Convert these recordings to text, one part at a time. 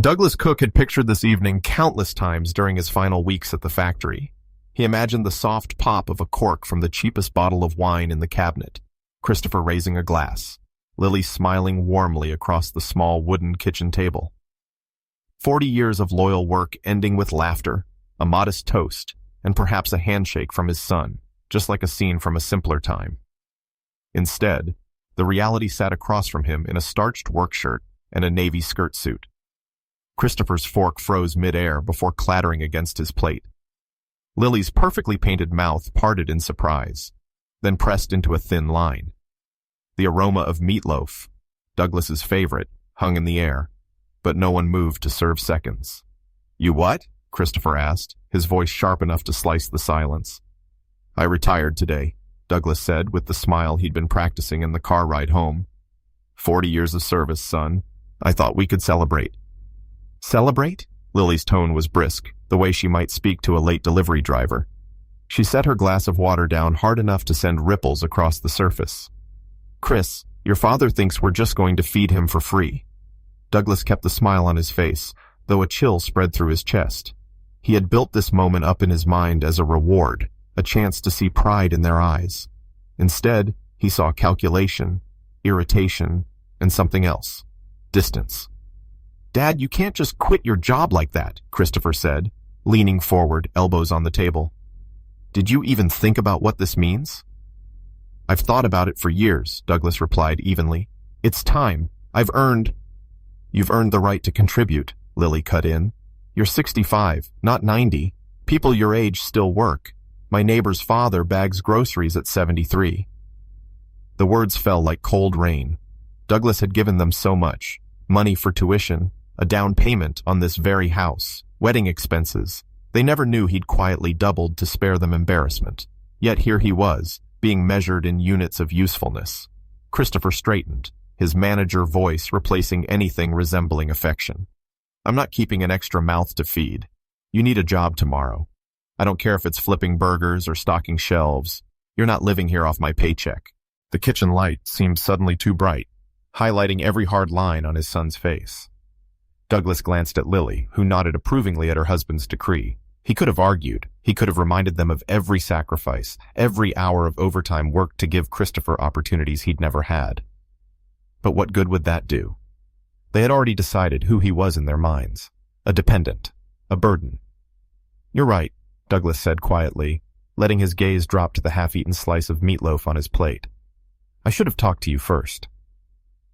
Douglas Cook had pictured this evening countless times during his final weeks at the factory. He imagined the soft pop of a cork from the cheapest bottle of wine in the cabinet, Christopher raising a glass, Lily smiling warmly across the small wooden kitchen table. 40 years of loyal work ending with laughter, a modest toast, and perhaps a handshake from his son, just like a scene from a simpler time. Instead, the reality sat across from him in a starched work shirt and a navy skirt suit. Christopher's fork froze mid-air before clattering against his plate. Lily's perfectly painted mouth parted in surprise, then pressed into a thin line. The aroma of meatloaf, Douglas's favorite, hung in the air, but no one moved to serve seconds. "You what?" Christopher asked, his voice sharp enough to slice the silence. "I retired today," Douglas said with the smile he'd been practicing in the car ride home. 40 years of service, son. I thought we could celebrate." "Celebrate?" Lily's tone was brisk, the way she might speak to a late delivery driver. She set her glass of water down hard enough to send ripples across the surface. "Chris, your father thinks we're just going to feed him for free." Douglas kept the smile on his face, though a chill spread through his chest. He had built this moment up in his mind as a reward, a chance to see pride in their eyes. Instead, he saw calculation, irritation, and something else. Distance. "Dad, you can't just quit your job like that," Christopher said, leaning forward, elbows on the table. "Did you even think about what this means?" "I've thought about it for years," Douglas replied evenly. "It's time. You've earned the right to contribute," Lily cut in. "You're 65, not 90. People your age still work. My neighbor's father bags groceries at 73. The words fell like cold rain. Douglas had given them so much. Money for tuition, a down payment on this very house, wedding expenses. They never knew he'd quietly doubled to spare them embarrassment. Yet here he was, being measured in units of usefulness. Christopher straightened, his manager voice replacing anything resembling affection. "I'm not keeping an extra mouth to feed. You need a job tomorrow. I don't care if it's flipping burgers or stocking shelves. You're not living here off my paycheck." The kitchen light seemed suddenly too bright, highlighting every hard line on his son's face. Douglas glanced at Lily, who nodded approvingly at her husband's decree. He could have argued. He could have reminded them of every sacrifice, every hour of overtime work to give Christopher opportunities he'd never had. But what good would that do? They had already decided who he was in their minds. A dependent. A burden. "You're right," Douglas said quietly, letting his gaze drop to the half-eaten slice of meatloaf on his plate. "I should have talked to you first."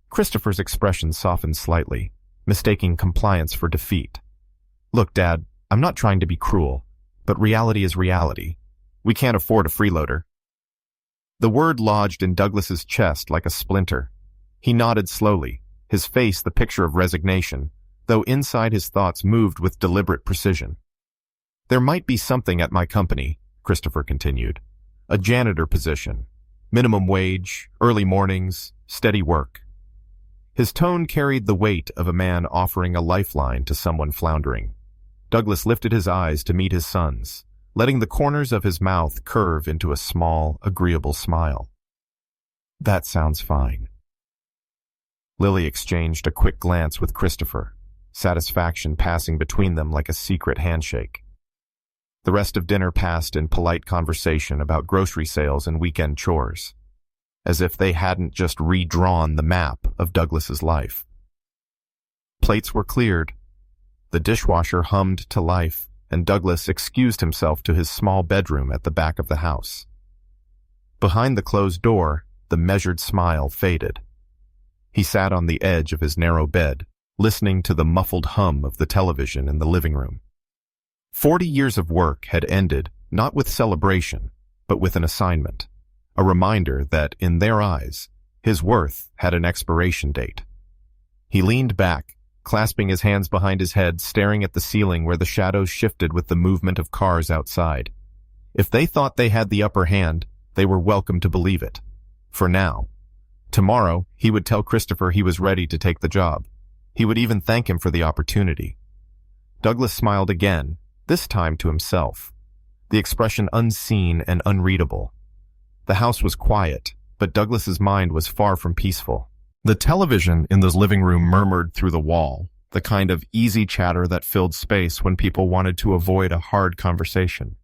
Christopher's expression softened slightly, mistaking compliance for defeat. "Look, Dad, I'm not trying to be cruel, but reality is reality. We can't afford a freeloader." The word lodged in Douglas's chest like a splinter. He nodded slowly, his face the picture of resignation, though inside his thoughts moved with deliberate precision. "There might be something at my company," Christopher continued. "A janitor position. Minimum wage, early mornings, steady work." His tone carried the weight of a man offering a lifeline to someone floundering. Douglas lifted his eyes to meet his son's, letting the corners of his mouth curve into a small, agreeable smile. "That sounds fine." Lily exchanged a quick glance with Christopher, satisfaction passing between them like a secret handshake. The rest of dinner passed in polite conversation about grocery sales and weekend chores, as if they hadn't just redrawn the map of Douglas's life. Plates were cleared. The dishwasher hummed to life, and Douglas excused himself to his small bedroom at the back of the house. Behind the closed door, the measured smile faded. He sat on the edge of his narrow bed, listening to the muffled hum of the television in the living room. 40 years of work had ended, not with celebration, but with an assignment, a reminder that, in their eyes, his worth had an expiration date. He leaned back, clasping his hands behind his head, staring at the ceiling where the shadows shifted with the movement of cars outside. If they thought they had the upper hand, they were welcome to believe it. For now. Tomorrow, he would tell Christopher he was ready to take the job. He would even thank him for the opportunity. Douglas smiled again, this time to himself, the expression unseen and unreadable. The house was quiet, but Douglas's mind was far from peaceful. The television in the living room murmured through the wall, the kind of easy chatter that filled space when people wanted to avoid a hard conversation.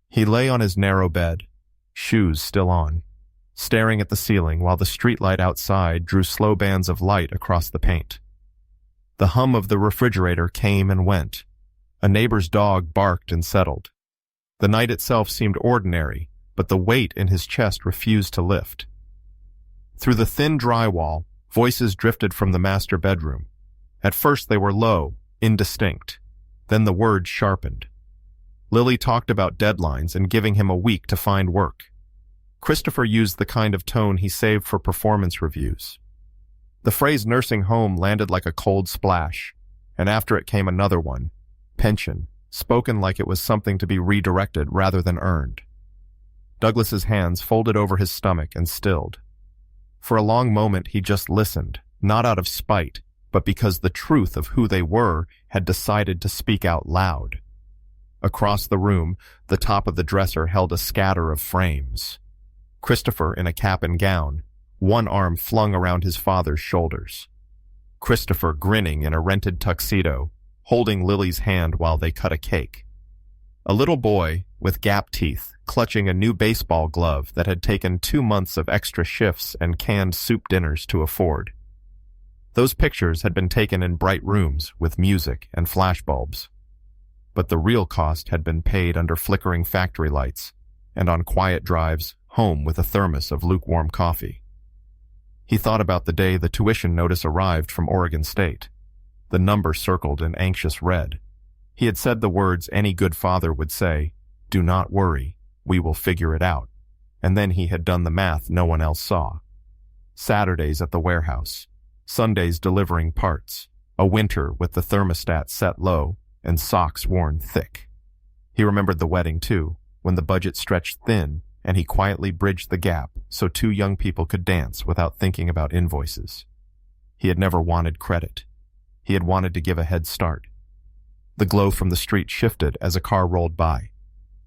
He lay on his narrow bed, shoes still on, staring at the ceiling while the streetlight outside drew slow bands of light across the paint. The hum of the refrigerator came and went. A neighbor's dog barked and settled. The night itself seemed ordinary, but the weight in his chest refused to lift. Through the thin drywall, voices drifted from the master bedroom. At first they were low, indistinct. Then the words sharpened. Lily talked about deadlines and giving him a week to find work. Christopher used the kind of tone he saved for performance reviews. The phrase nursing home landed like a cold splash, and after it came another one, pension, spoken like it was something to be redirected rather than earned. Douglas's hands folded over his stomach and stilled. For a long moment he just listened, not out of spite, but because the truth of who they were had decided to speak out loud. Across the room, the top of the dresser held a scatter of frames. Christopher in a cap and gown, one arm flung around his father's shoulders. Christopher grinning in a rented tuxedo, holding Lily's hand while they cut a cake. A little boy, with gap teeth, clutching a new baseball glove that had taken 2 months of extra shifts and canned soup dinners to afford. Those pictures had been taken in bright rooms with music and flashbulbs. But the real cost had been paid under flickering factory lights and on quiet drives home with a thermos of lukewarm coffee. He thought about the day the tuition notice arrived from Oregon State. The number circled in anxious red. He had said the words any good father would say, "Do not worry, we will figure it out." And then he had done the math no one else saw. Saturdays at the warehouse, Sundays delivering parts, a winter with the thermostat set low and socks worn thick. He remembered the wedding too, when the budget stretched thin and he quietly bridged the gap so 2 young people could dance without thinking about invoices. He had never wanted credit. He had wanted to give a head start. The glow from the street shifted as a car rolled by.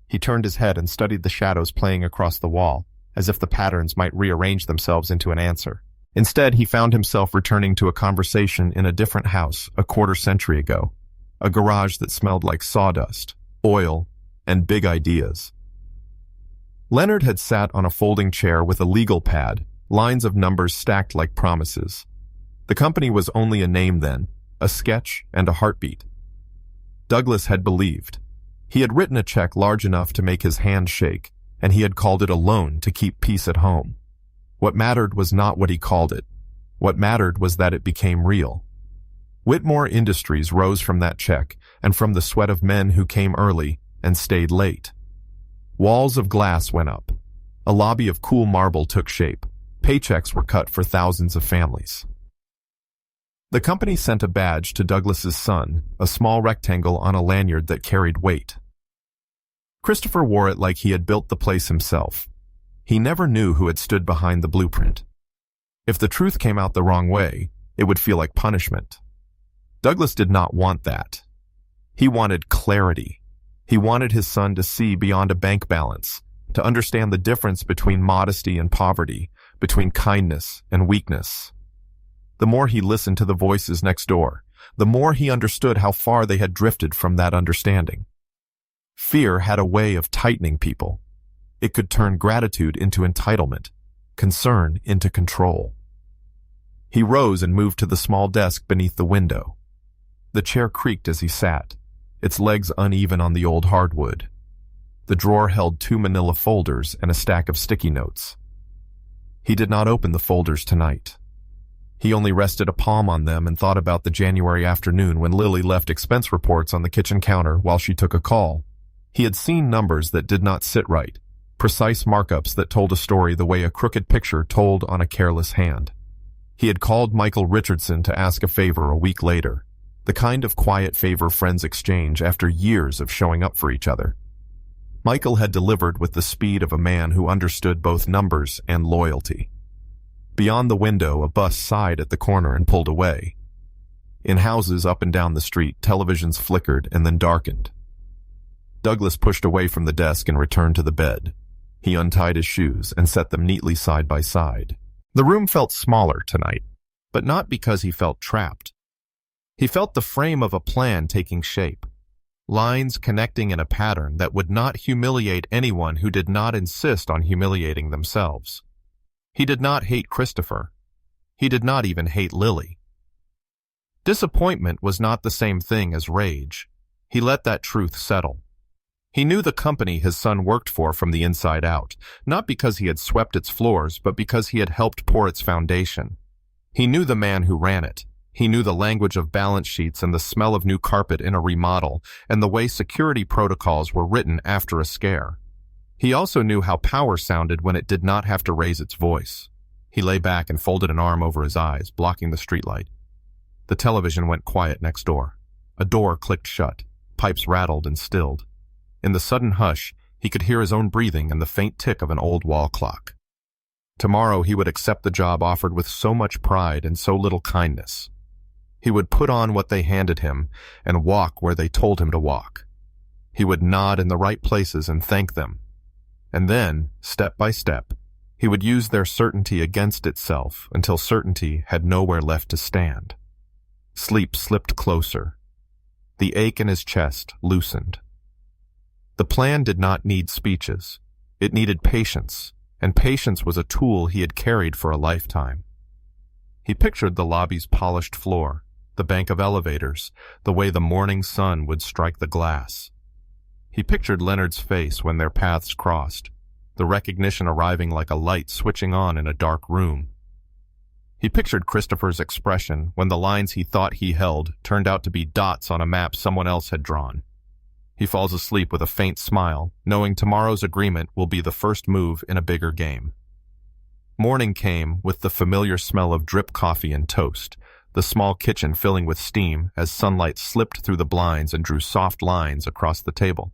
He turned his head and studied the shadows playing across the wall, as if the patterns might rearrange themselves into an answer. Instead, he found himself returning to a conversation in a different house a quarter-century ago, a garage that smelled like sawdust, oil, and big ideas. Leonard had sat on a folding chair with a legal pad, lines of numbers stacked like promises. The company was only a name then, a sketch and a heartbeat. Douglas had believed. He had written a check large enough to make his hand shake, and he had called it a loan to keep peace at home. What mattered was not what he called it. What mattered was that it became real. Whitmore Industries rose from that check and from the sweat of men who came early and stayed late. Walls of glass went up. A lobby of cool marble took shape. Paychecks were cut for thousands of families. The company sent a badge to Douglas's son, a small rectangle on a lanyard that carried weight. Christopher wore it like he had built the place himself. He never knew who had stood behind the blueprint. If the truth came out the wrong way, it would feel like punishment. Douglas did not want that. He wanted clarity. He wanted his son to see beyond a bank balance, to understand the difference between modesty and poverty, between kindness and weakness. The more he listened to the voices next door, the more he understood how far they had drifted from that understanding. Fear had a way of tightening people. It could turn gratitude into entitlement, concern into control. He rose and moved to the small desk beneath the window. The chair creaked as he sat, its legs uneven on the old hardwood. The drawer held 2 manila folders and a stack of sticky notes. He did not open the folders tonight. He only rested a palm on them and thought about the January afternoon when Lily left expense reports on the kitchen counter while she took a call. He had seen numbers that did not sit right, precise markups that told a story the way a crooked picture told on a careless hand. He had called Michael Richardson to ask a favor a week later, the kind of quiet favor friends exchange after years of showing up for each other. Michael had delivered with the speed of a man who understood both numbers and loyalty. Beyond the window, a bus sighed at the corner and pulled away. In houses up and down the street, televisions flickered and then darkened. Douglas pushed away from the desk and returned to the bed. He untied his shoes and set them neatly side by side. The room felt smaller tonight, but not because he felt trapped. He felt the frame of a plan taking shape, lines connecting in a pattern that would not humiliate anyone who did not insist on humiliating themselves. He did not hate Christopher. He did not even hate Lily. Disappointment was not the same thing as rage. He let that truth settle. He knew the company his son worked for from the inside out, not because he had swept its floors, but because he had helped pour its foundation. He knew the man who ran it. He knew the language of balance sheets and the smell of new carpet in a remodel, and the way security protocols were written after a scare. He also knew how power sounded when it did not have to raise its voice. He lay back and folded an arm over his eyes, blocking the streetlight. The television went quiet next door. A door clicked shut. Pipes rattled and stilled. In the sudden hush, he could hear his own breathing and the faint tick of an old wall clock. Tomorrow he would accept the job offered with so much pride and so little kindness. He would put on what they handed him and walk where they told him to walk. He would nod in the right places and thank them. And then, step by step, he would use their certainty against itself until certainty had nowhere left to stand. Sleep slipped closer. The ache in his chest loosened. The plan did not need speeches. It needed patience, and patience was a tool he had carried for a lifetime. He pictured the lobby's polished floor, the bank of elevators, the way the morning sun would strike the glass. He pictured Leonard's face when their paths crossed, the recognition arriving like a light switching on in a dark room. He pictured Christopher's expression when the lines he thought he held turned out to be dots on a map someone else had drawn. He falls asleep with a faint smile, knowing tomorrow's agreement will be the first move in a bigger game. Morning came with the familiar smell of drip coffee and toast, the small kitchen filling with steam as sunlight slipped through the blinds and drew soft lines across the table.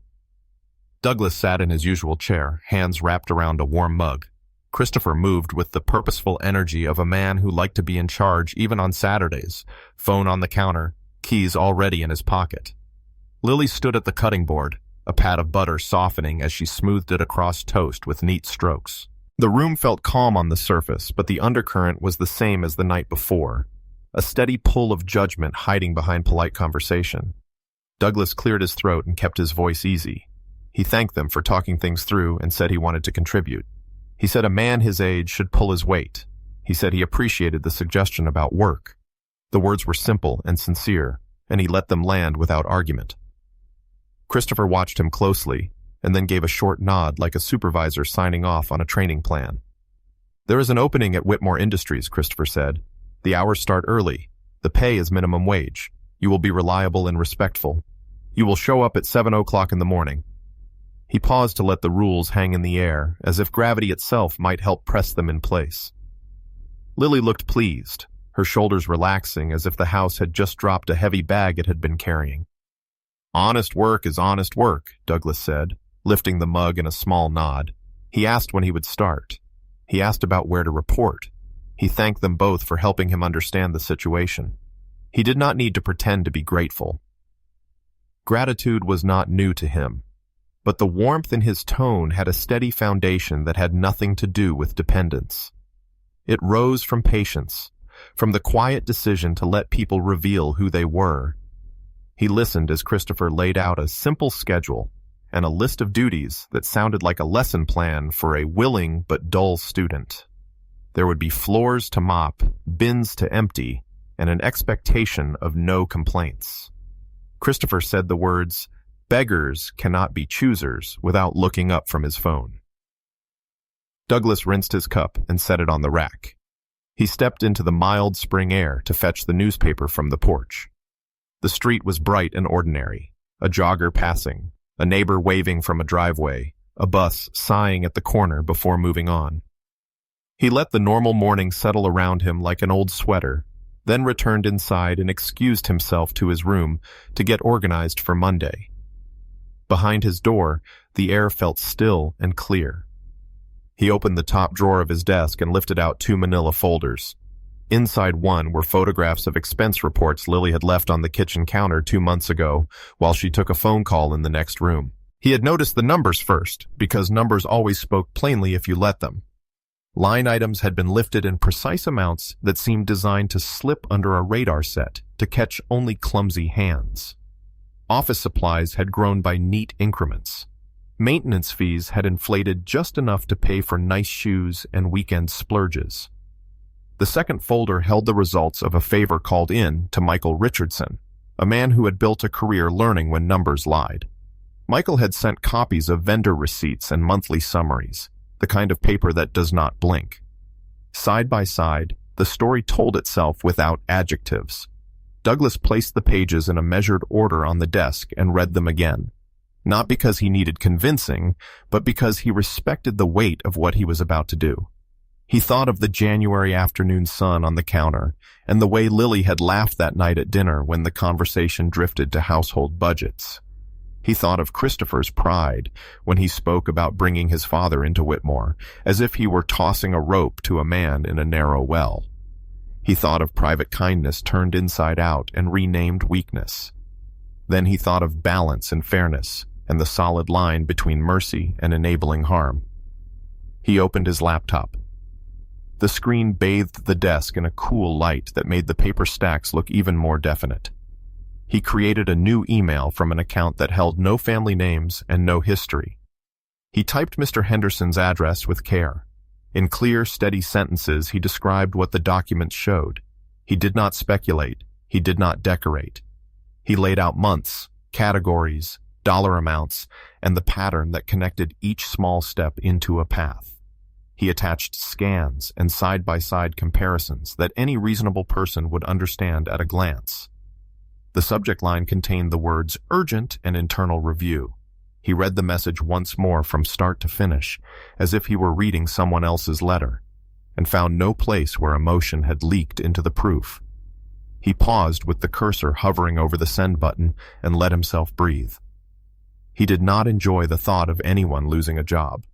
Douglas sat in his usual chair, hands wrapped around a warm mug. Christopher moved with the purposeful energy of a man who liked to be in charge even on Saturdays, phone on the counter, keys already in his pocket. Lily stood at the cutting board, a pat of butter softening as she smoothed it across toast with neat strokes. The room felt calm on the surface, but the undercurrent was the same as the night before, a steady pull of judgment hiding behind polite conversation. Douglas cleared his throat and kept his voice easy. He thanked them for talking things through and said he wanted to contribute. He said a man his age should pull his weight. He said he appreciated the suggestion about work. The words were simple and sincere, and he let them land without argument. Christopher watched him closely, and then gave a short nod like a supervisor signing off on a training plan. "There is an opening at Whitmore Industries," Christopher said. "The hours start early. The pay is minimum wage. You will be reliable and respectful. You will show up at 7 o'clock in the morning." He paused to let the rules hang in the air, as if gravity itself might help press them in place. Lily looked pleased, her shoulders relaxing as if the house had just dropped a heavy bag it had been carrying. "Honest work is honest work," Douglas said, lifting the mug in a small nod. He asked when he would start. He asked about where to report. He thanked them both for helping him understand the situation. He did not need to pretend to be grateful. Gratitude was not new to him, but the warmth in his tone had a steady foundation that had nothing to do with dependence. It rose from patience, from the quiet decision to let people reveal who they were. He listened as Christopher laid out a simple schedule and a list of duties that sounded like a lesson plan for a willing but dull student. There would be floors to mop, bins to empty, and an expectation of no complaints. Christopher said the words, "Beggars cannot be choosers," without looking up from his phone. Douglas rinsed his cup and set it on the rack. He stepped into the mild spring air to fetch the newspaper from the porch. The street was bright and ordinary, a jogger passing, a neighbor waving from a driveway, a bus sighing at the corner before moving on. He let the normal morning settle around him like an old sweater, then returned inside and excused himself to his room to get organized for Monday. Behind his door, the air felt still and clear. He opened the top drawer of his desk and lifted out 2 manila folders. Inside one were photographs of expense reports Lily had left on the kitchen counter 2 months ago while she took a phone call in the next room. He had noticed the numbers first, because numbers always spoke plainly if you let them. Line items had been lifted in precise amounts that seemed designed to slip under a radar set to catch only clumsy hands. Office supplies had grown by neat increments. Maintenance fees had inflated just enough to pay for nice shoes and weekend splurges. The second folder held the results of a favor called in to Michael Richardson, a man who had built a career learning when numbers lied. Michael had sent copies of vendor receipts and monthly summaries, the kind of paper that does not blink. Side by side, the story told itself without adjectives. Douglas placed the pages in a measured order on the desk and read them again, not because he needed convincing, but because he respected the weight of what he was about to do. He thought of the January afternoon sun on the counter and the way Lily had laughed that night at dinner when the conversation drifted to household budgets. He thought of Christopher's pride when he spoke about bringing his father into Whitmore, as if he were tossing a rope to a man in a narrow well. He thought of private kindness turned inside out and renamed weakness. Then he thought of balance and fairness and the solid line between mercy and enabling harm. He opened his laptop. The screen bathed the desk in a cool light that made the paper stacks look even more definite. He created a new email from an account that held no family names and no history. He typed Mr. Henderson's address with care. In clear, steady sentences, he described what the documents showed. He did not speculate. He did not decorate. He laid out months, categories, dollar amounts, and the pattern that connected each small step into a path. He attached scans and side-by-side comparisons that any reasonable person would understand at a glance. The subject line contained the words urgent and internal review. He read the message once more from start to finish, as if he were reading someone else's letter, and found no place where emotion had leaked into the proof. He paused with the cursor hovering over the send button and let himself breathe. He did not enjoy the thought of anyone losing a job.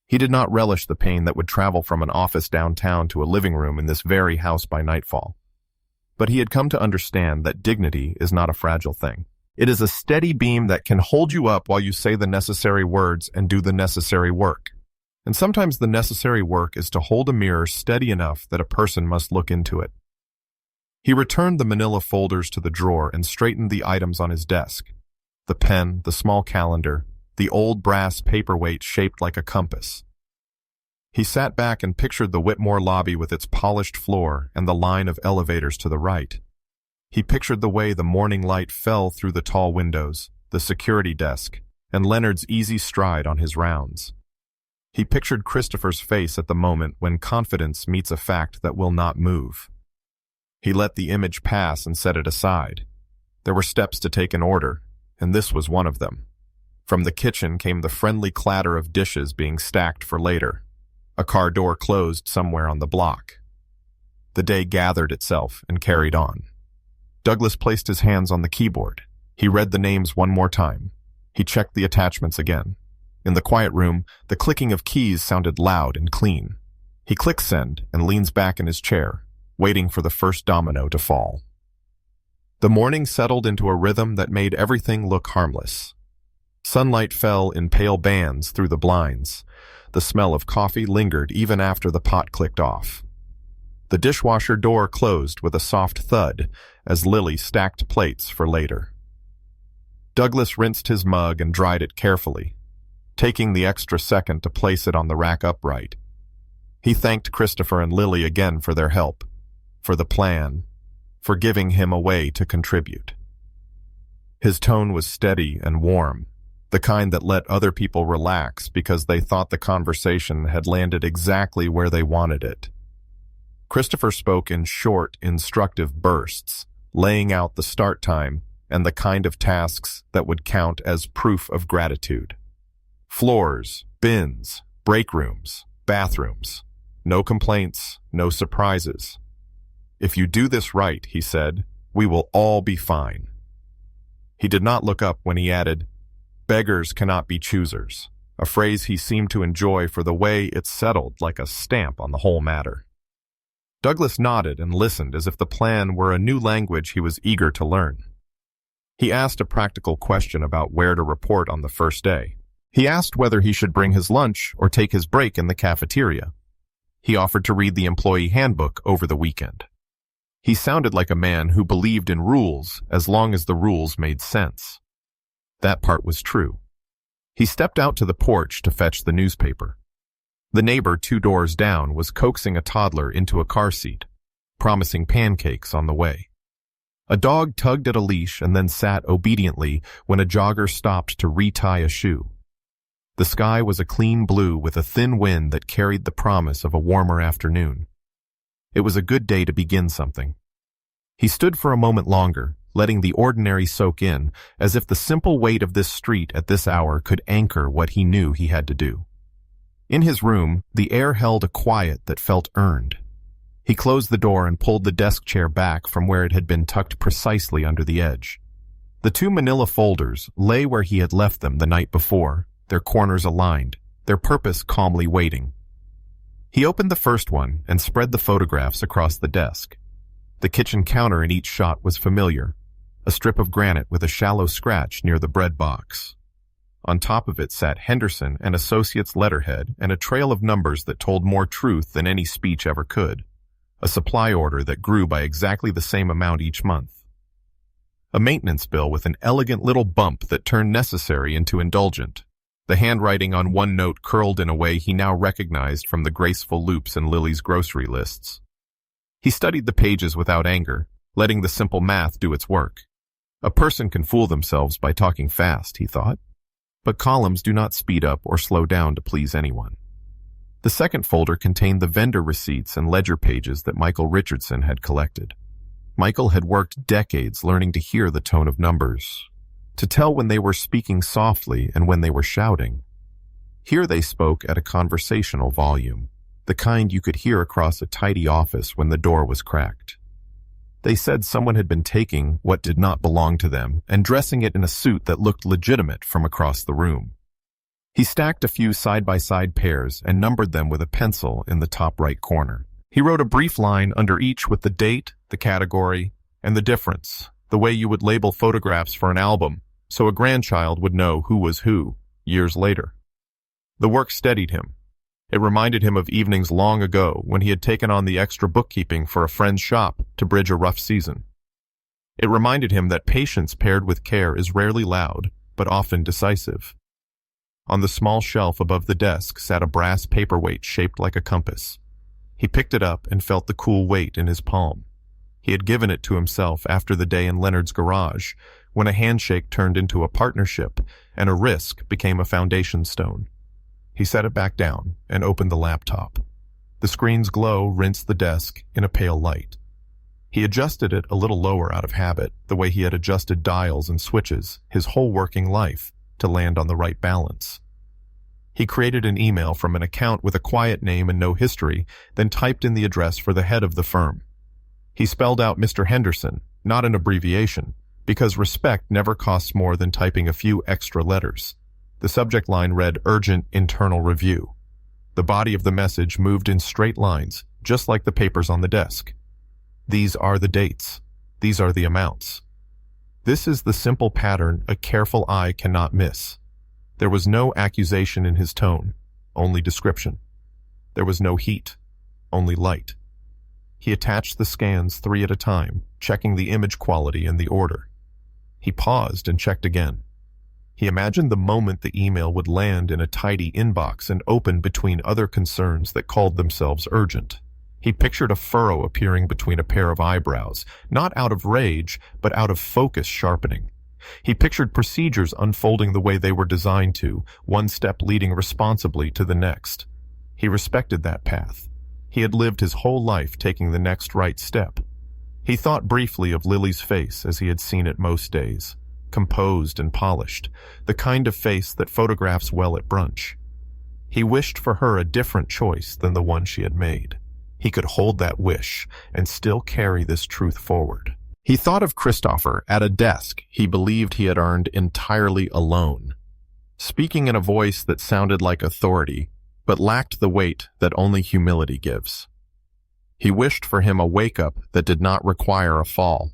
He did not relish the pain that would travel from an office downtown to a living room in this very house by nightfall. But he had come to understand that dignity is not a fragile thing. It is a steady beam that can hold you up while you say the necessary words and do the necessary work. And sometimes the necessary work is to hold a mirror steady enough that a person must look into it. He returned the manila folders to the drawer and straightened the items on his desk. The pen, the small calendar, the old brass paperweight shaped like a compass. He sat back and pictured the Whitmore lobby with its polished floor and the line of elevators to the right. He pictured the way the morning light fell through the tall windows, the security desk, and Leonard's easy stride on his rounds. He pictured Christopher's face at the moment when confidence meets a fact that will not move. He let the image pass and set it aside. There were steps to take in order, and this was one of them. From the kitchen came the friendly clatter of dishes being stacked for later. A car door closed somewhere on the block. The day gathered itself and carried on. Douglas placed his hands on the keyboard. He read the names one more time. He checked the attachments again. In the quiet room, the clicking of keys sounded loud and clean. He clicks send and leans back in his chair, waiting for the first domino to fall. The morning settled into a rhythm that made everything look harmless. Sunlight fell in pale bands through the blinds. The smell of coffee lingered even after the pot clicked off. The dishwasher door closed with a soft thud as Lily stacked plates for later. Douglas rinsed his mug and dried it carefully, taking the extra second to place it on the rack upright. He thanked Christopher and Lily again for their help, for the plan, for giving him a way to contribute. His tone was steady and warm, the kind that let other people relax because they thought the conversation had landed exactly where they wanted it. Christopher spoke in short, instructive bursts, laying out the start time and the kind of tasks that would count as proof of gratitude. Floors, bins, break rooms, bathrooms. No complaints, no surprises. If you do this right, he said, we will all be fine. He did not look up when he added, beggars cannot be choosers, a phrase he seemed to enjoy for the way it settled like a stamp on the whole matter. Douglas nodded and listened as if the plan were a new language he was eager to learn. He asked a practical question about where to report on the first day. He asked whether he should bring his lunch or take his break in the cafeteria. He offered to read the employee handbook over the weekend. He sounded like a man who believed in rules as long as the rules made sense. That part was true. He stepped out to the porch to fetch the newspaper. The neighbor 2 doors down was coaxing a toddler into a car seat, promising pancakes on the way. A dog tugged at a leash and then sat obediently when a jogger stopped to retie a shoe. The sky was a clean blue with a thin wind that carried the promise of a warmer afternoon. It was a good day to begin something. He stood for a moment longer, letting the ordinary soak in, as if the simple weight of this street at this hour could anchor what he knew he had to do. In his room, the air held a quiet that felt earned. He closed the door and pulled the desk chair back from where it had been tucked precisely under the edge. The 2 manila folders lay where he had left them the night before, their corners aligned, their purpose calmly waiting. He opened the first one and spread the photographs across the desk. The kitchen counter in each shot was familiar, a strip of granite with a shallow scratch near the bread box. On top of it sat Henderson and Associates letterhead and a trail of numbers that told more truth than any speech ever could, a supply order that grew by exactly the same amount each month. A maintenance bill with an elegant little bump that turned necessary into indulgent, the handwriting on one note curled in a way he now recognized from the graceful loops in Lily's grocery lists. He studied the pages without anger, letting the simple math do its work. A person can fool themselves by talking fast, he thought. But columns do not speed up or slow down to please anyone. The second folder contained the vendor receipts and ledger pages that Michael Richardson had collected. Michael had worked decades learning to hear the tone of numbers, to tell when they were speaking softly and when they were shouting. Here they spoke at a conversational volume, the kind you could hear across a tidy office when the door was cracked. They said someone had been taking what did not belong to them and dressing it in a suit that looked legitimate from across the room. He stacked a few side-by-side pairs and numbered them with a pencil in the top right corner. He wrote a brief line under each with the date, the category, and the difference, the way you would label photographs for an album, so a grandchild would know who was who years later. The work steadied him. It reminded him of evenings long ago when he had taken on the extra bookkeeping for a friend's shop to bridge a rough season. It reminded him that patience paired with care is rarely loud, but often decisive. On the small shelf above the desk sat a brass paperweight shaped like a compass. He picked it up and felt the cool weight in his palm. He had given it to himself after the day in Leonard's garage, when a handshake turned into a partnership and a risk became a foundation stone. He set it back down and opened the laptop. The screen's glow rinsed the desk in a pale light. He adjusted it a little lower out of habit, the way he had adjusted dials and switches his whole working life to land on the right balance. He created an email from an account with a quiet name and no history, then typed in the address for the head of the firm. He spelled out Mr. Henderson, not an abbreviation, because respect never costs more than typing a few extra letters. The subject line read Urgent Internal Review. The body of the message moved in straight lines, just like the papers on the desk. These are the dates. These are the amounts. This is the simple pattern a careful eye cannot miss. There was no accusation in his tone, only description. There was no heat, only light. He attached the scans 3 at a time, checking the image quality and the order. He paused and checked again. He imagined the moment the email would land in a tidy inbox and open between other concerns that called themselves urgent. He pictured a furrow appearing between a pair of eyebrows, not out of rage, but out of focus sharpening. He pictured procedures unfolding the way they were designed to, one step leading responsibly to the next. He respected that path. He had lived his whole life taking the next right step. He thought briefly of Lily's face as he had seen it most days. Composed and polished, the kind of face that photographs well at brunch. He wished for her a different choice than the one she had made. He could hold that wish and still carry this truth forward. He thought of Christopher at a desk he believed he had earned entirely alone, speaking in a voice that sounded like authority, but lacked the weight that only humility gives. He wished for him a wake-up that did not require a fall.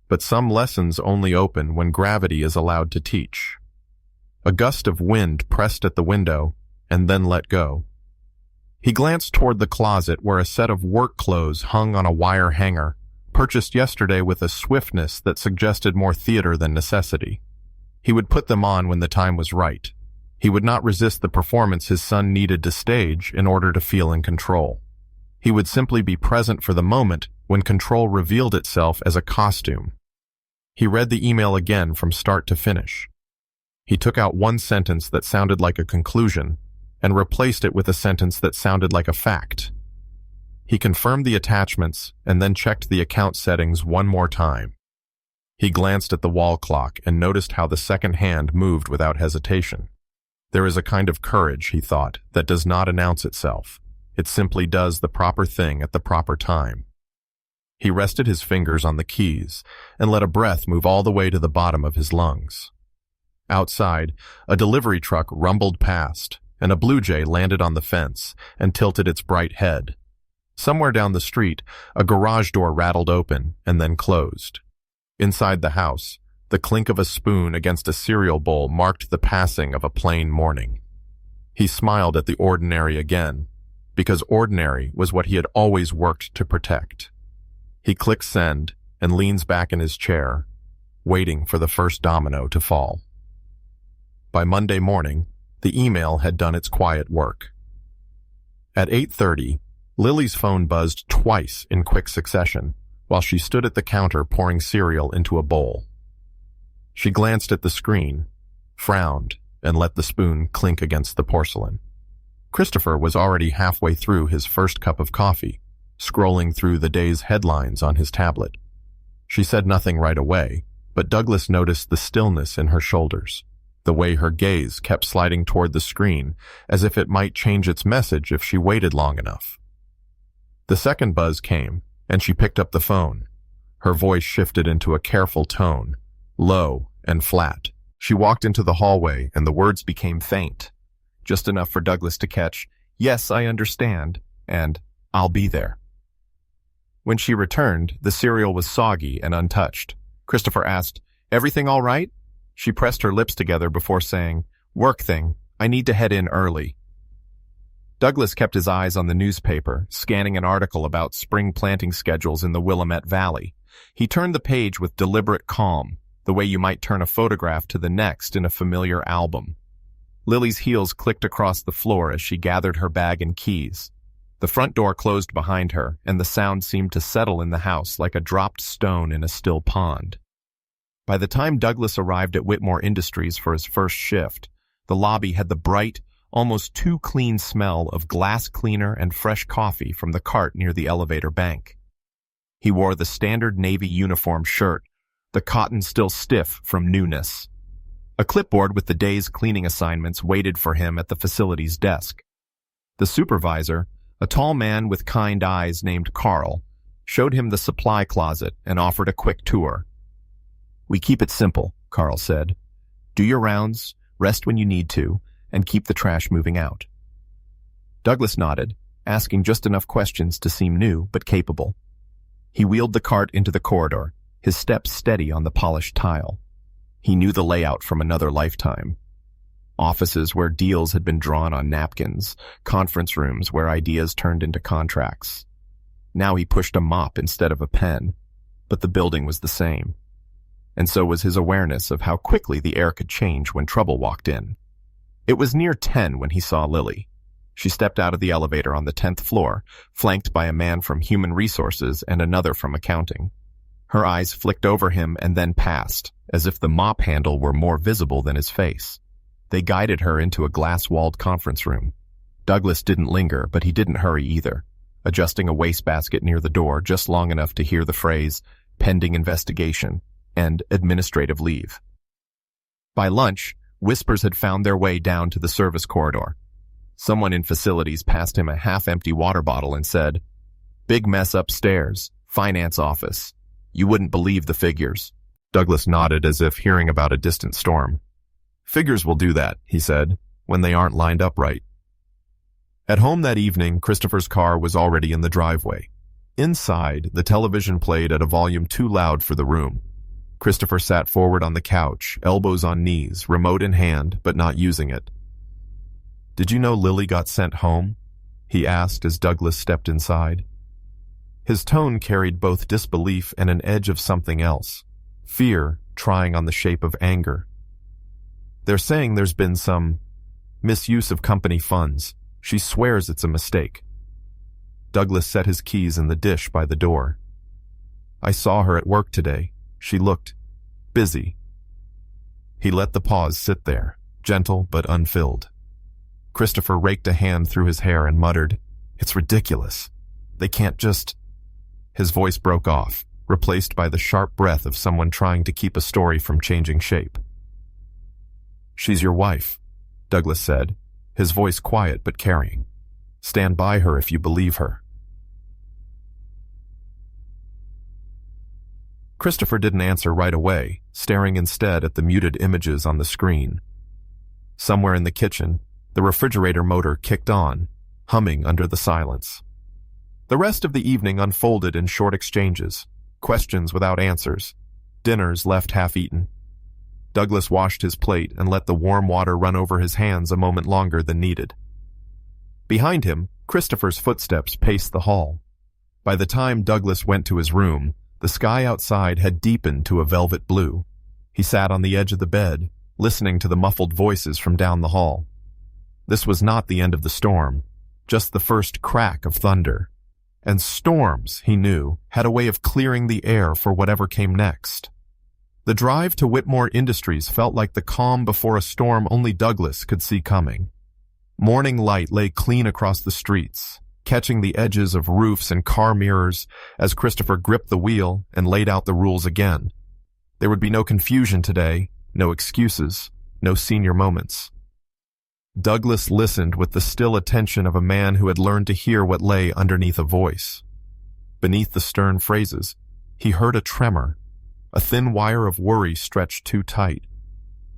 But some lessons only open when gravity is allowed to teach. A gust of wind pressed at the window and then let go. He glanced toward the closet where a set of work clothes hung on a wire hanger, purchased yesterday with a swiftness that suggested more theater than necessity. He would put them on when the time was right. He would not resist the performance his son needed to stage in order to feel in control. He would simply be present for the moment when control revealed itself as a costume. He read the email again from start to finish. He took out one sentence that sounded like a conclusion and replaced it with a sentence that sounded like a fact. He confirmed the attachments and then checked the account settings one more time. He glanced at the wall clock and noticed how the second hand moved without hesitation. There is a kind of courage, he thought, that does not announce itself. It simply does the proper thing at the proper time. He rested his fingers on the keys and let a breath move all the way to the bottom of his lungs. Outside, a delivery truck rumbled past, and a blue jay landed on the fence and tilted its bright head. Somewhere down the street, a garage door rattled open and then closed. Inside the house, the clink of a spoon against a cereal bowl marked the passing of a plain morning. He smiled at the ordinary again, because ordinary was what he had always worked to protect. He clicks send and leans back in his chair, waiting for the first domino to fall. By Monday morning, the email had done its quiet work. At 8:30, Lily's phone buzzed twice in quick succession while she stood at the counter pouring cereal into a bowl. She glanced at the screen, frowned, and let the spoon clink against the porcelain. Christopher was already halfway through his first cup of coffee, scrolling through the day's headlines on his tablet. She said nothing right away, but Douglas noticed the stillness in her shoulders, the way her gaze kept sliding toward the screen as if it might change its message if she waited long enough. The second buzz came, and she picked up the phone. Her voice shifted into a careful tone, low and flat. She walked into the hallway, and the words became faint, just enough for Douglas to catch, "Yes, I understand," and "I'll be there." When she returned, the cereal was soggy and untouched. Christopher asked, "Everything all right?" She pressed her lips together before saying, "Work thing. I need to head in early." Douglas kept his eyes on the newspaper, scanning an article about spring planting schedules in the Willamette Valley. He turned the page with deliberate calm, the way you might turn a photograph to the next in a familiar album. Lily's heels clicked across the floor as she gathered her bag and keys. The front door closed behind her, and the sound seemed to settle in the house like a dropped stone in a still pond. By the time Douglas arrived at Whitmore Industries for his first shift, the lobby had the bright, almost too clean smell of glass cleaner and fresh coffee from the cart near the elevator bank. He wore the standard Navy uniform shirt, the cotton still stiff from newness. A clipboard with the day's cleaning assignments waited for him at the facility's desk. The supervisor, a tall man with kind eyes named Carl, showed him the supply closet and offered a quick tour. "We keep it simple," Carl said. "Do your rounds, rest when you need to, and keep the trash moving out." Douglas nodded, asking just enough questions to seem new but capable. He wheeled the cart into the corridor, his steps steady on the polished tile. He knew the layout from another lifetime. Offices where deals had been drawn on napkins, conference rooms where ideas turned into contracts. Now he pushed a mop instead of a pen, but the building was the same. And so was his awareness of how quickly the air could change when trouble walked in. It was near 10 when he saw Lily. She stepped out of the elevator on the 10th floor, flanked by a man from Human Resources and another from Accounting. Her eyes flicked over him and then passed, as if the mop handle were more visible than his face. They guided her into a glass-walled conference room. Douglas didn't linger, but he didn't hurry either, adjusting a wastebasket near the door just long enough to hear the phrase, "pending investigation," and "administrative leave." By lunch, whispers had found their way down to the service corridor. Someone in facilities passed him a half-empty water bottle and said, "Big mess upstairs, finance office. You wouldn't believe the figures." Douglas nodded as if hearing about a distant storm. "Figures will do that," he said, "when they aren't lined up right." At home that evening, Christopher's car was already in the driveway. Inside, the television played at a volume too loud for the room. Christopher sat forward on the couch, elbows on knees, remote in hand, but not using it. "Did you know Lily got sent home?" he asked as Douglas stepped inside. His tone carried both disbelief and an edge of something else, fear trying on the shape of anger. They're saying there's been some misuse of company funds. She swears it's a mistake. Douglas set his keys in the dish by the door. I saw her at work today. She looked busy. He let the pause sit there, gentle but unfilled. Christopher raked a hand through his hair and muttered, "It's ridiculous. They can't just—" His voice broke off, replaced by the sharp breath of someone trying to keep a story from changing shape. "She's your wife," Douglas said, his voice quiet but carrying. "Stand by her if you believe her." Christopher didn't answer right away, staring instead at the muted images on the screen. Somewhere in the kitchen, the refrigerator motor kicked on, humming under the silence. The rest of the evening unfolded in short exchanges, questions without answers, dinners left half-eaten. Douglas washed his plate and let the warm water run over his hands a moment longer than needed. Behind him, Christopher's footsteps paced the hall. By the time Douglas went to his room, the sky outside had deepened to a velvet blue. He sat on the edge of the bed, listening to the muffled voices from down the hall. This was not the end of the storm, just the first crack of thunder. And storms, he knew, had a way of clearing the air for whatever came next. The drive to Whitmore Industries felt like the calm before a storm only Douglas could see coming. Morning light lay clean across the streets, catching the edges of roofs and car mirrors as Christopher gripped the wheel and laid out the rules again. There would be no confusion today, no excuses, no senior moments. Douglas listened with the still attention of a man who had learned to hear what lay underneath a voice. Beneath the stern phrases, he heard a tremor. A thin wire of worry stretched too tight.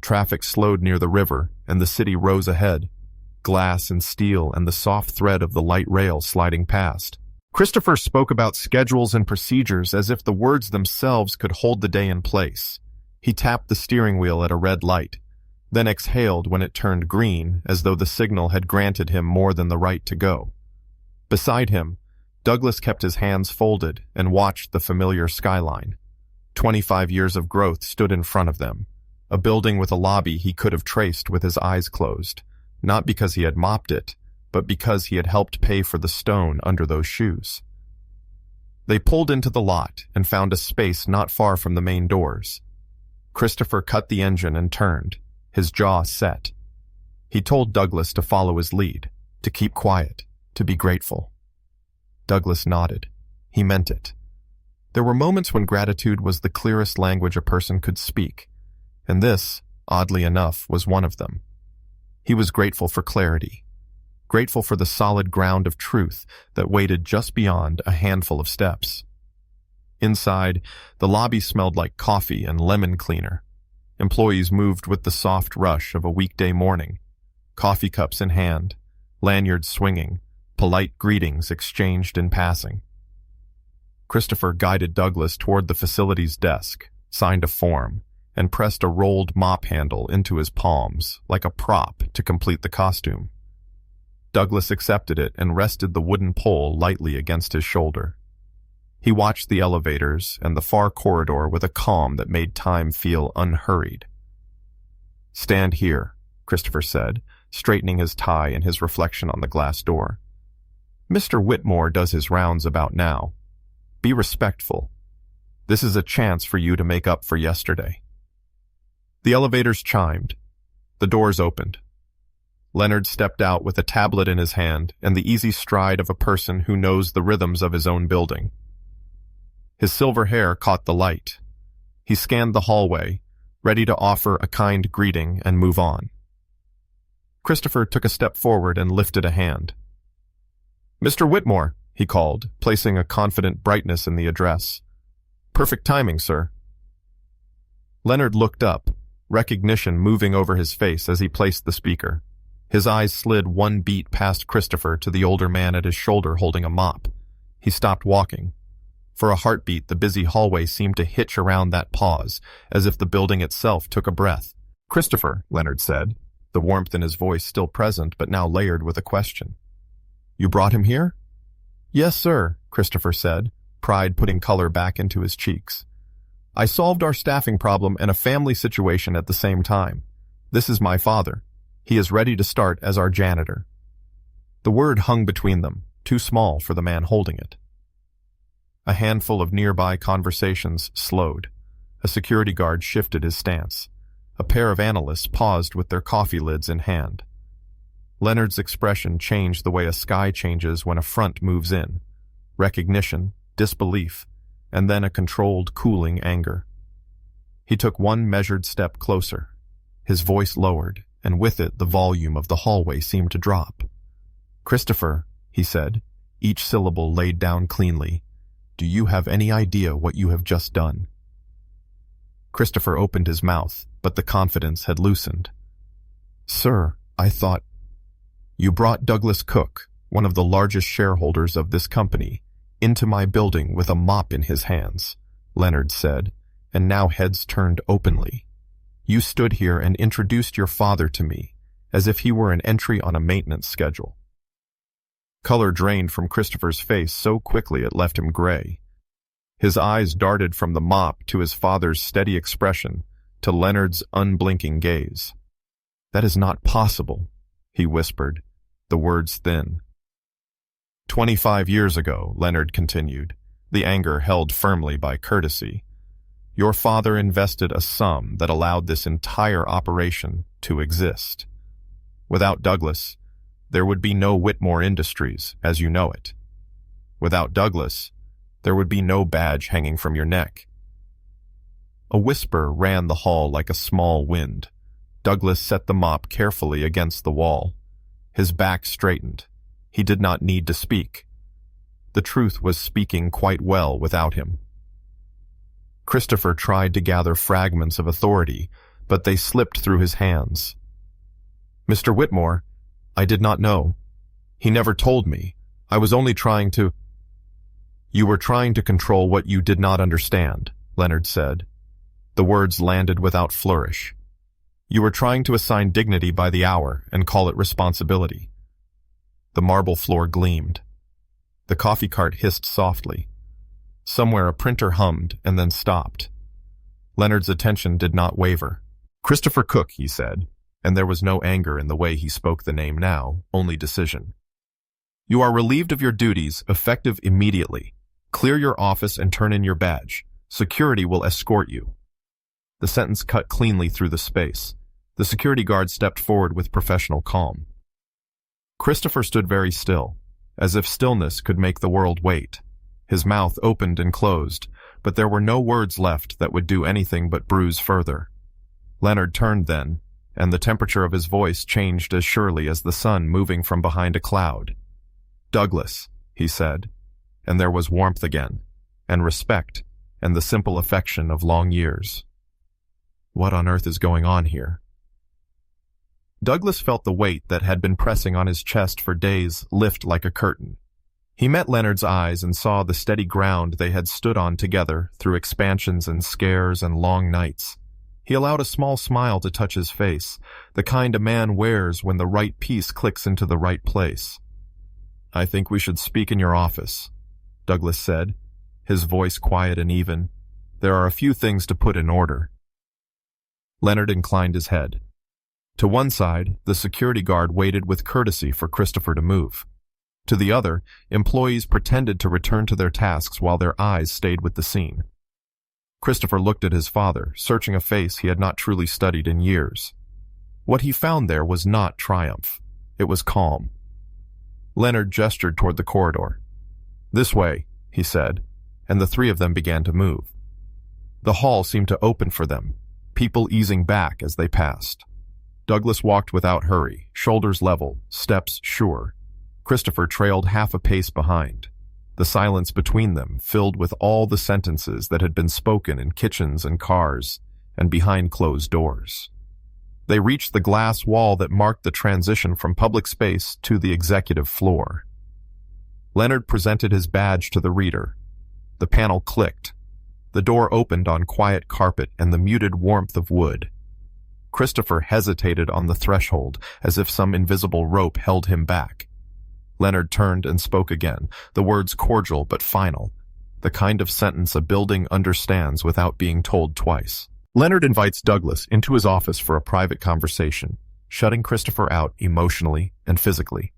Traffic slowed near the river, and the city rose ahead, glass and steel and the soft thread of the light rail sliding past. Christopher spoke about schedules and procedures as if the words themselves could hold the day in place. He tapped the steering wheel at a red light, then exhaled when it turned green, as though the signal had granted him more than the right to go. Beside him, Douglas kept his hands folded and watched the familiar skyline. 25 years of growth stood in front of them, a building with a lobby he could have traced with his eyes closed, not because he had mopped it, but because he had helped pay for the stone under those shoes. They pulled into the lot and found a space not far from the main doors. Christopher cut the engine and turned, his jaw set. He told Douglas to follow his lead, to keep quiet, to be grateful. Douglas nodded. He meant it. There were moments when gratitude was the clearest language a person could speak, and this, oddly enough, was one of them. He was grateful for clarity, grateful for the solid ground of truth that waited just beyond a handful of steps. Inside, the lobby smelled like coffee and lemon cleaner. Employees moved with the soft rush of a weekday morning, coffee cups in hand, lanyards swinging, polite greetings exchanged in passing. Christopher guided Douglas toward the facility's desk, signed a form, and pressed a rolled mop handle into his palms, like a prop to complete the costume. Douglas accepted it and rested the wooden pole lightly against his shoulder. He watched the elevators and the far corridor with a calm that made time feel unhurried. "Stand here," Christopher said, straightening his tie and his reflection on the glass door. "Mr. Whitmore does his rounds about now. Be respectful. This is a chance for you to make up for yesterday." The elevators chimed. The doors opened. Leonard stepped out with a tablet in his hand and the easy stride of a person who knows the rhythms of his own building. His silver hair caught the light. He scanned the hallway, ready to offer a kind greeting and move on. Christopher took a step forward and lifted a hand. "Mr. Whitmore," he called, placing a confident brightness in the address. "Perfect timing, sir." Leonard looked up, recognition moving over his face as he placed the speaker. His eyes slid one beat past Christopher to the older man at his shoulder holding a mop. He stopped walking. For a heartbeat, the busy hallway seemed to hitch around that pause, as if the building itself took a breath. "Christopher," Leonard said, the warmth in his voice still present but now layered with a question. You brought him here? Yes, sir, Christopher said, pride putting color back into his cheeks. I solved our staffing problem and a family situation at the same time. This is my father. He is ready to start as our janitor. The word hung between them, too small for the man holding it. A handful of nearby conversations slowed. A security guard shifted his stance. A pair of analysts paused with their coffee lids in hand. Leonard's expression changed the way a sky changes when a front moves in. Recognition, disbelief, and then a controlled, cooling anger. He took one measured step closer. His voice lowered, and with it the volume of the hallway seemed to drop. Christopher, he said, each syllable laid down cleanly, do you have any idea what you have just done? Christopher opened his mouth, but the confidence had loosened. Sir, I thought... You brought Douglas Cook, one of the largest shareholders of this company, into my building with a mop in his hands, Leonard said, and now heads turned openly. You stood here and introduced your father to me, as if he were an entry on a maintenance schedule. Color drained from Christopher's face so quickly it left him gray. His eyes darted from the mop to his father's steady expression to Leonard's unblinking gaze. That is not possible, he whispered, the words thin. 25 years ago, Leonard continued, the anger held firmly by courtesy. Your father invested a sum that allowed this entire operation to exist. Without Douglas, there would be no Whitmore Industries as you know it. Without Douglas, there would be no badge hanging from your neck. A whisper ran the hall like a small wind. Douglas set the mop carefully against the wall. His back straightened. He did not need to speak. The truth was speaking quite well without him. Christopher tried to gather fragments of authority, but they slipped through his hands. Mr. Whitmore, I did not know. He never told me. I was only trying to... You were trying to control what you did not understand, Leonard said. The words landed without flourish. You were trying to assign dignity by the hour and call it responsibility. The marble floor gleamed. The coffee cart hissed softly. Somewhere a printer hummed and then stopped. Leonard's attention did not waver. Christopher Cook, he said, and there was no anger in the way he spoke the name now, only decision. You are relieved of your duties, effective immediately. Clear your office and turn in your badge. Security will escort you. The sentence cut cleanly through the space. The security guard stepped forward with professional calm. Christopher stood very still, as if stillness could make the world wait. His mouth opened and closed, but there were no words left that would do anything but bruise further. Leonard turned then, and the temperature of his voice changed as surely as the sun moving from behind a cloud. Douglas, he said, and there was warmth again, and respect, and the simple affection of long years. What on earth is going on here? Douglas felt the weight that had been pressing on his chest for days lift like a curtain. He met Leonard's eyes and saw the steady ground they had stood on together through expansions and scares and long nights. He allowed a small smile to touch his face, the kind a man wears when the right piece clicks into the right place. I think we should speak in your office, Douglas said, his voice quiet and even. There are a few things to put in order. Leonard inclined his head. To one side, the security guard waited with courtesy for Christopher to move. To the other, employees pretended to return to their tasks while their eyes stayed with the scene. Christopher looked at his father, searching a face he had not truly studied in years. What he found there was not triumph. It was calm. Leonard gestured toward the corridor. This way, he said, and the three of them began to move. The hall seemed to open for them, people easing back as they passed. Douglas walked without hurry, shoulders level, steps sure. Christopher trailed half a pace behind. The silence between them filled with all the sentences that had been spoken in kitchens and cars and behind closed doors. They reached the glass wall that marked the transition from public space to the executive floor. Leonard presented his badge to the reader. The panel clicked. The door opened on quiet carpet and the muted warmth of wood. Christopher hesitated on the threshold as if some invisible rope held him back. Leonard turned and spoke again, the words cordial but final, the kind of sentence a building understands without being told twice. Leonard invites Douglas into his office for a private conversation, shutting Christopher out emotionally and physically.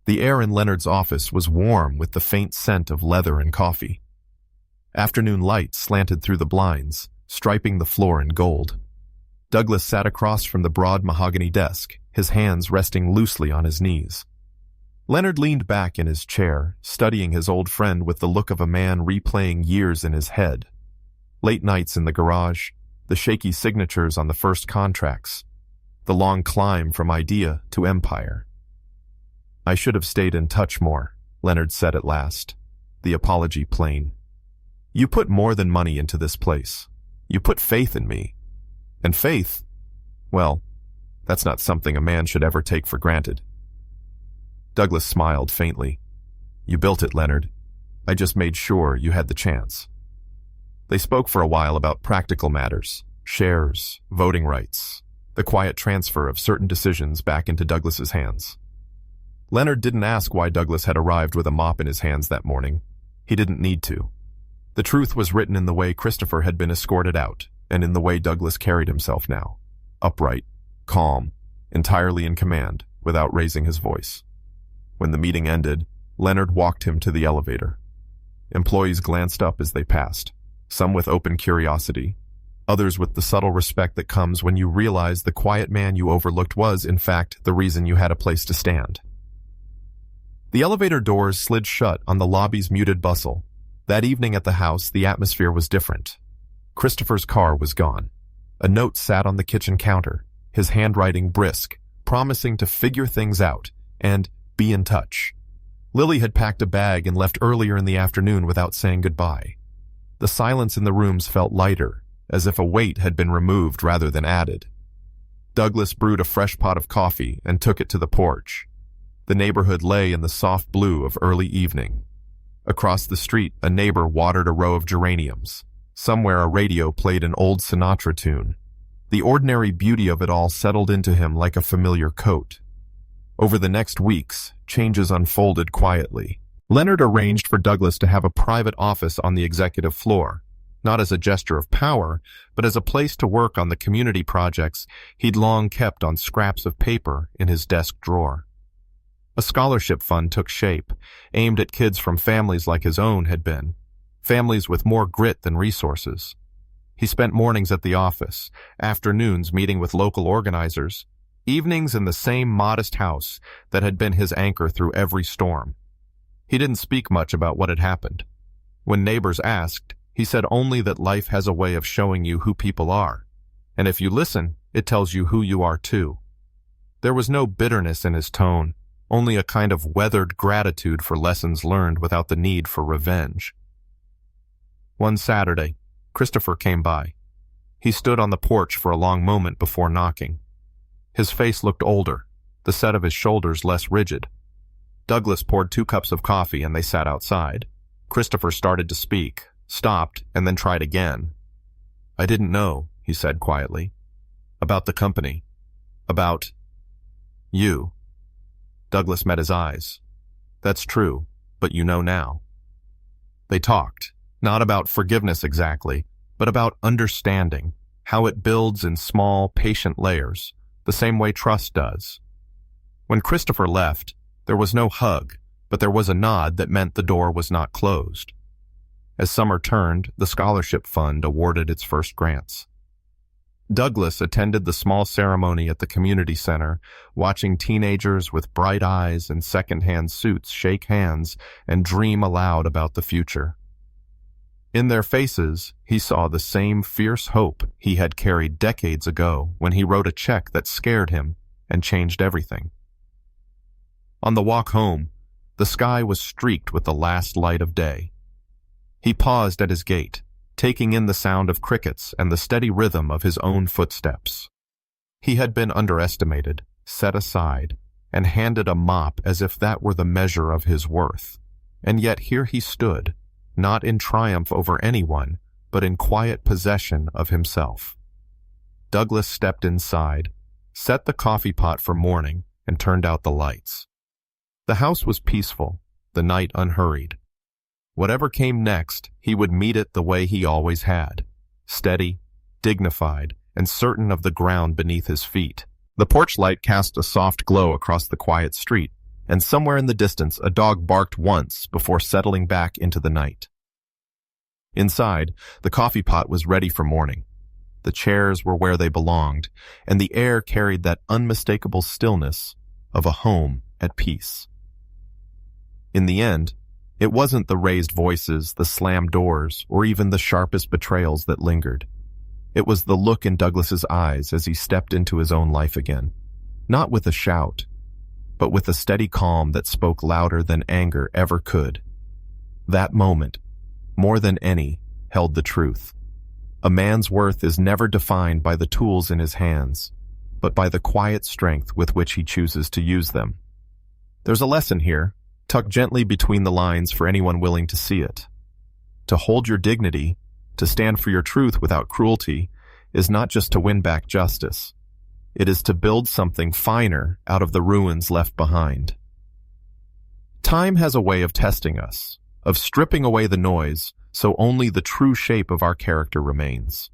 The air in Leonard's office was warm with the faint scent of leather and coffee. Afternoon light slanted through the blinds, striping the floor in gold. Douglas sat across from the broad mahogany desk, his hands resting loosely on his knees. Leonard leaned back in his chair, studying his old friend with the look of a man replaying years in his head. Late nights in the garage, the shaky signatures on the first contracts, the long climb from idea to empire. "I should have stayed in touch more," Leonard said at last, the apology plain. "You put more than money into this place. You put faith in me. And faith, well, that's not something a man should ever take for granted." Douglas smiled faintly. "You built it, Leonard. I just made sure you had the chance." They spoke for a while about practical matters, shares, voting rights, the quiet transfer of certain decisions back into Douglas's hands. Leonard didn't ask why Douglas had arrived with a mop in his hands that morning. He didn't need to. The truth was written in the way Christopher had been escorted out, and in the way Douglas carried himself now. Upright, calm, entirely in command, without raising his voice. When the meeting ended, Leonard walked him to the elevator. Employees glanced up as they passed, some with open curiosity, others with the subtle respect that comes when you realize the quiet man you overlooked was, in fact, the reason you had a place to stand. The elevator doors slid shut on the lobby's muted bustle. That evening at the house, the atmosphere was different. Christopher's car was gone. A note sat on the kitchen counter, his handwriting brisk, promising to figure things out and be in touch. Lily had packed a bag and left earlier in the afternoon without saying goodbye. The silence in the rooms felt lighter, as if a weight had been removed rather than added. Douglas brewed a fresh pot of coffee and took it to the porch. The neighborhood lay in the soft blue of early evening. Across the street, a neighbor watered a row of geraniums. Somewhere a radio played an old Sinatra tune. The ordinary beauty of it all settled into him like a familiar coat. Over the next weeks, changes unfolded quietly. Leonard arranged for Douglas to have a private office on the executive floor, not as a gesture of power, but as a place to work on the community projects he'd long kept on scraps of paper in his desk drawer. A scholarship fund took shape, aimed at kids from families like his own had been, families with more grit than resources. He spent mornings at the office, afternoons meeting with local organizers, evenings in the same modest house that had been his anchor through every storm. He didn't speak much about what had happened. When neighbors asked, he said only that life has a way of showing you who people are, and if you listen, it tells you who you are too. There was no bitterness in his tone, only a kind of weathered gratitude for lessons learned without the need for revenge. One Saturday, Christopher came by. He stood on the porch for a long moment before knocking. His face looked older, the set of his shoulders less rigid. Douglas poured 2 cups of coffee and they sat outside. Christopher started to speak, stopped, and then tried again. "I didn't know," he said quietly. "About the company. About you." Douglas met his eyes. "That's true, but you know now." They talked, not about forgiveness exactly, but about understanding, how it builds in small, patient layers, the same way trust does. When Christopher left, there was no hug, but there was a nod that meant the door was not closed. As summer turned, the scholarship fund awarded its first grants. Douglas attended the small ceremony at the community center, watching teenagers with bright eyes and second-hand suits shake hands and dream aloud about the future. In their faces, he saw the same fierce hope he had carried decades ago when he wrote a check that scared him and changed everything. On the walk home, the sky was streaked with the last light of day. He paused at his gate, taking in the sound of crickets and the steady rhythm of his own footsteps. He had been underestimated, set aside, and handed a mop as if that were the measure of his worth. And yet here he stood, not in triumph over anyone, but in quiet possession of himself. Douglas stepped inside, set the coffee pot for morning, and turned out the lights. The house was peaceful, the night unhurried. Whatever came next, he would meet it the way he always had, steady, dignified, and certain of the ground beneath his feet. The porch light cast a soft glow across the quiet street, and somewhere in the distance a dog barked once before settling back into the night. Inside, the coffee pot was ready for morning. The chairs were where they belonged, and the air carried that unmistakable stillness of a home at peace. In the end, it wasn't the raised voices, the slammed doors, or even the sharpest betrayals that lingered. It was the look in Douglas's eyes as he stepped into his own life again, not with a shout, but with a steady calm that spoke louder than anger ever could. That moment, more than any, held the truth. A man's worth is never defined by the tools in his hands, but by the quiet strength with which he chooses to use them. There's a lesson here, tucked gently between the lines for anyone willing to see it. To hold your dignity, to stand for your truth without cruelty, is not just to win back justice. It is to build something finer out of the ruins left behind. Time has a way of testing us, of stripping away the noise, so only the true shape of our character remains.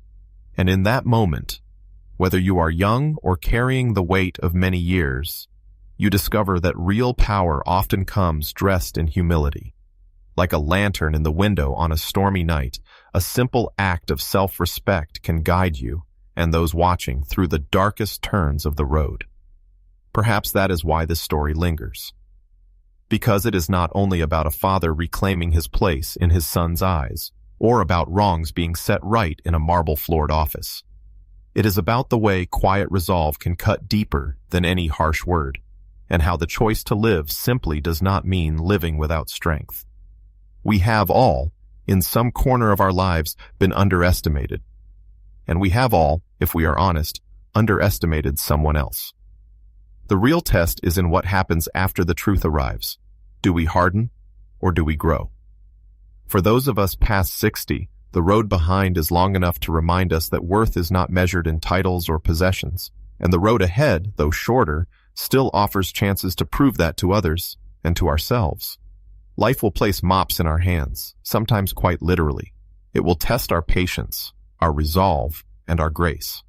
And in that moment, whether you are young or carrying the weight of many years, you discover that real power often comes dressed in humility. Like a lantern in the window on a stormy night, a simple act of self-respect can guide you and those watching through the darkest turns of the road. Perhaps that is why this story lingers. Because it is not only about a father reclaiming his place in his son's eyes, or about wrongs being set right in a marble-floored office. It is about the way quiet resolve can cut deeper than any harsh word, and how the choice to live simply does not mean living without strength. We have all, in some corner of our lives, been underestimated. And we have all, if we are honest, underestimated someone else. The real test is in what happens after the truth arrives. Do we harden, or do we grow? For those of us past 60, the road behind is long enough to remind us that worth is not measured in titles or possessions, and the road ahead, though shorter, still offers chances to prove that to others and to ourselves. Life will place mops in our hands, sometimes quite literally. It will test our patience, our resolve, and our grace.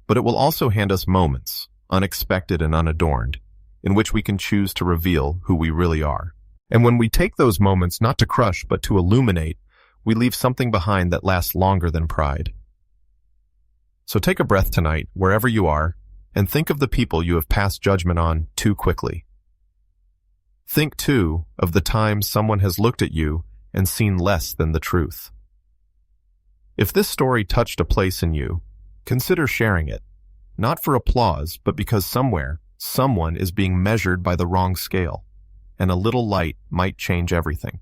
But it will also hand us moments, unexpected and unadorned, in which we can choose to reveal who we really are. And when we take those moments not to crush but to illuminate, we leave something behind that lasts longer than pride. So take a breath tonight, wherever you are, and think of the people you have passed judgment on too quickly. Think, too, of the times someone has looked at you and seen less than the truth. If this story touched a place in you, consider sharing it, not for applause, but because somewhere, someone is being measured by the wrong scale, and a little light might change everything.